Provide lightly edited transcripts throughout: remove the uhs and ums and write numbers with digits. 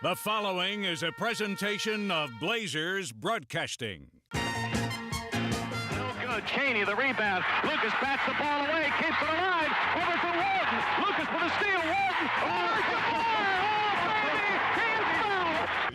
The following is a presentation of Blazers Broadcasting. No good. Schonely, the rebound. Lucas bats the ball away, keeps it alive. Over to Warden. Lucas with a steal. Warden.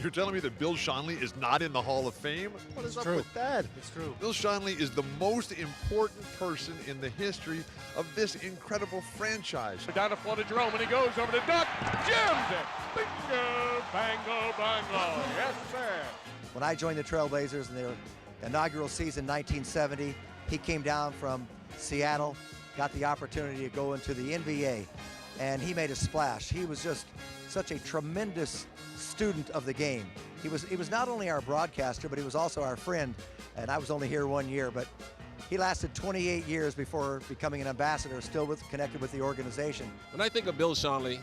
You're telling me that Bill Schonely is not in the Hall of Fame? What is up with that? It's true. Bill Schonely is the most important person in the history of this incredible franchise. Down to flooded Jerome, and he goes over to Duck. Jams it. Bingo, bango, bango. Yes, sir. When I joined the Trailblazers in their inaugural season, 1970, he came down from Seattle, got the opportunity to go into the NBA, and he made a splash. He was just such a tremendous student of the game. He was not only our broadcaster, but he was also our friend, and I was only here 1 year, but he lasted 28 years before becoming an ambassador, still connected with the organization. When I think of Bill Schonely,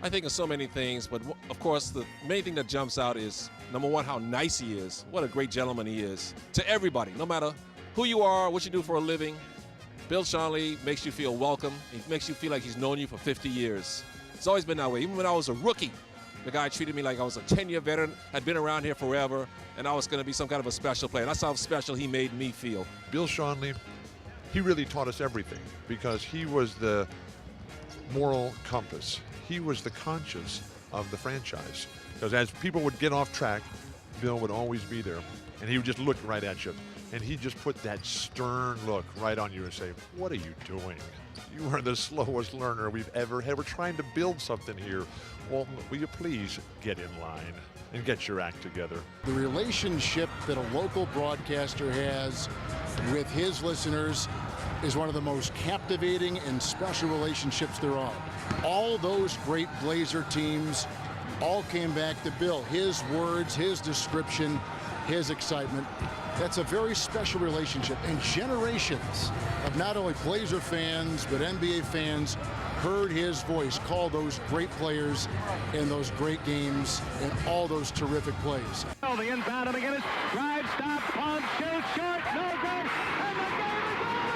I think of so many things, but of course the main thing that jumps out is, number one, how nice he is. What a great gentleman he is to everybody, no matter who you are, what you do for a living. Bill Schonely makes you feel welcome. He makes you feel like he's known you for 50 years. It's always been that way. Even when I was a rookie, the guy treated me like I was a 10-year veteran, had been around here forever, and I was going to be some kind of a special player. That's how special he made me feel. Bill Schonely, he really taught us everything because he was the moral compass. He was the conscience of the franchise. Because as people would get off track, Bill would always be there, and he would just look right at you. And he'd just put that stern look right on you and say, "What are you doing? You are the slowest learner we've ever had. We're trying to build something here. Well, will you please get in line and get your act together?" The relationship that a local broadcaster has with his listeners is one of the most captivating and special relationships there are. All those great Blazer teams all came back to Bill. His words, his description, his excitement. That's a very special relationship, and generations of not only Blazer fans but NBA fans heard his voice call those great players in those great games and all those terrific plays. Oh, the inbound of McGinnis. Drive, stop, pump, shoot, short, no good, and the game is over!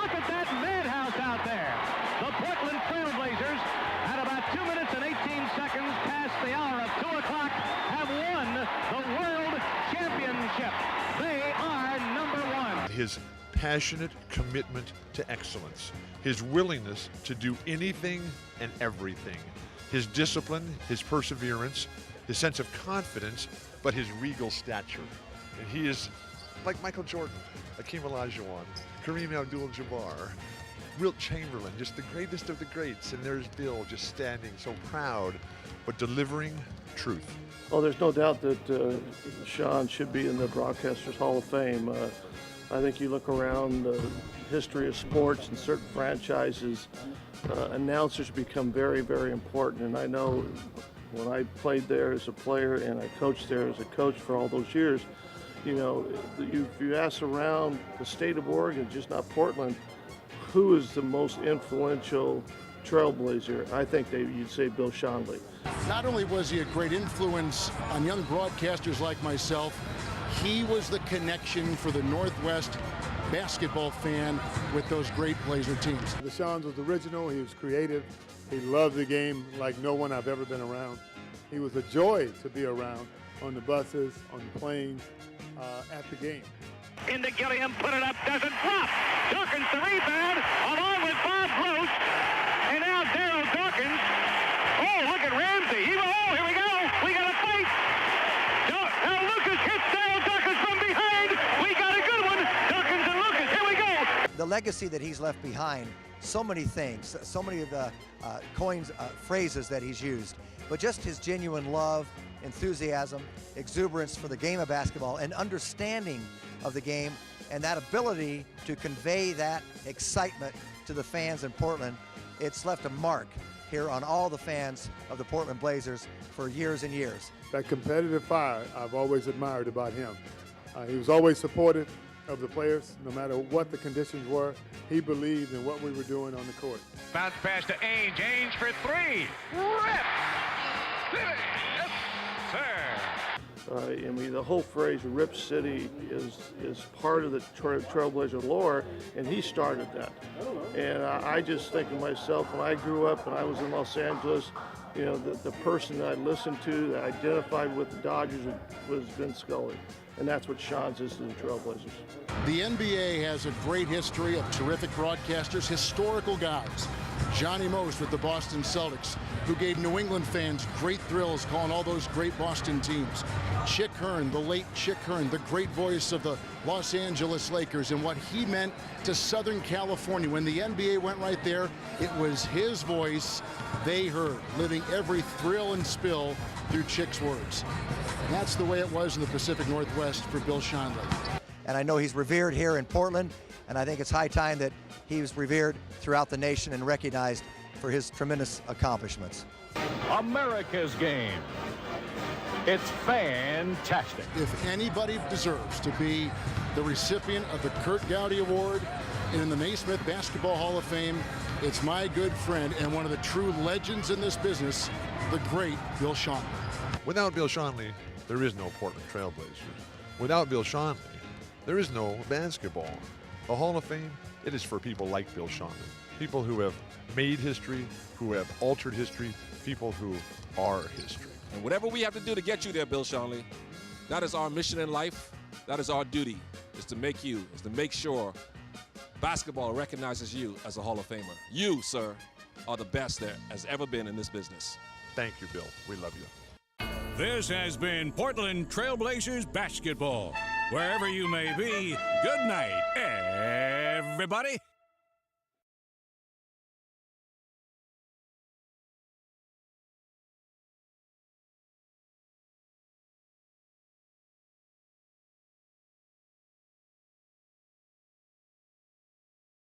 Look at that madhouse out there. The Portland Trailblazers, at about 2 minutes and 18 seconds past the hour of 2 o'clock, have won the World Championship. They are number one. His passionate commitment to excellence, his willingness to do anything and everything, his discipline, his perseverance, his sense of confidence, but his regal stature. And he is like Michael Jordan, Hakeem Olajuwon, Kareem Abdul-Jabbar, Wilt Chamberlain, just the greatest of the greats. And there's Bill just standing so proud, but delivering truth. Well, there's no doubt that Sean should be in the Broadcasters Hall of Fame. I think you look around the history of sports and certain franchises, announcers become very, very important. And I know when I played there as a player and I coached there as a coach for all those years, you know, if you ask around the state of Oregon, just not Portland, who is the most influential Trailblazer, I think you'd say Bill Schonely. Not only was he a great influence on young broadcasters like myself, he was the connection for the Northwest basketball fan with those great Blazer teams. The Sean was original, he was creative, he loved the game like no one I've ever been around. He was a joy to be around on the buses, on the planes, at the game. Into Gilliam, put it up, doesn't drop. Dawkins the rebound, along with Bob Gross, and now Daryl Dawkins. Oh, look at Ramsey. Here we go. We got a fight. Now Lucas hits Daryl Dawkins from behind. We got a good one. Dawkins and Lucas, here we go. The legacy that he's left behind, so many things, so many of the phrases that he's used, but just his genuine love, enthusiasm, exuberance for the game of basketball, and understanding of the game, and that ability to convey that excitement to the fans in Portland. It's left a mark here on all the fans of the Portland Blazers for years and years. That competitive fire I've always admired about him. He was always supportive of the players, no matter what the conditions were. He believed in what we were doing on the court. Bounce pass to Ainge. Ainge for three. Rip! Yes, sir. I mean, the whole phrase "Rip City" is part of the Trailblazer lore, and he started that. And I just think of myself when I grew up and I was in Los Angeles. You know, the person that I listened to that identified with the Dodgers was Vince Schonely, and that's what Sean's is to the Trailblazers. The NBA has a great history of terrific broadcasters, historical guys. Johnny Most with the Boston Celtics, who gave New England fans great thrills calling all those great Boston teams. Chick Hearn, the late Chick Hearn, the great voice of the Los Angeles Lakers and what he meant to Southern California. When the NBA went right there, it was his voice they heard, living every thrill and spill through Chick's words. And that's the way it was in the Pacific Northwest for Bill Schonely. And I know he's revered here in Portland, and I think it's high time that he was revered throughout the nation and recognized for his tremendous accomplishments. America's game. It's fantastic. If anybody deserves to be the recipient of the Kurt Gowdy Award in the Naismith Basketball Hall of Fame, it's my good friend and one of the true legends in this business, the great Bill Schonely. Without Bill Schonely, there is no Portland Trailblazers. Without Bill Schonely, there is no basketball. The Hall of Fame, it is for people like Bill Schonely, people who have made history, who have altered history, people who are history. And whatever we have to do to get you there, Bill Schonely, that is our mission in life. That is our duty, is to make sure basketball recognizes you as a Hall of Famer. You, sir, are the best there has ever been in this business. Thank you, Bill. We love you. This has been Portland Trailblazers basketball. Wherever you may be, good night, everybody.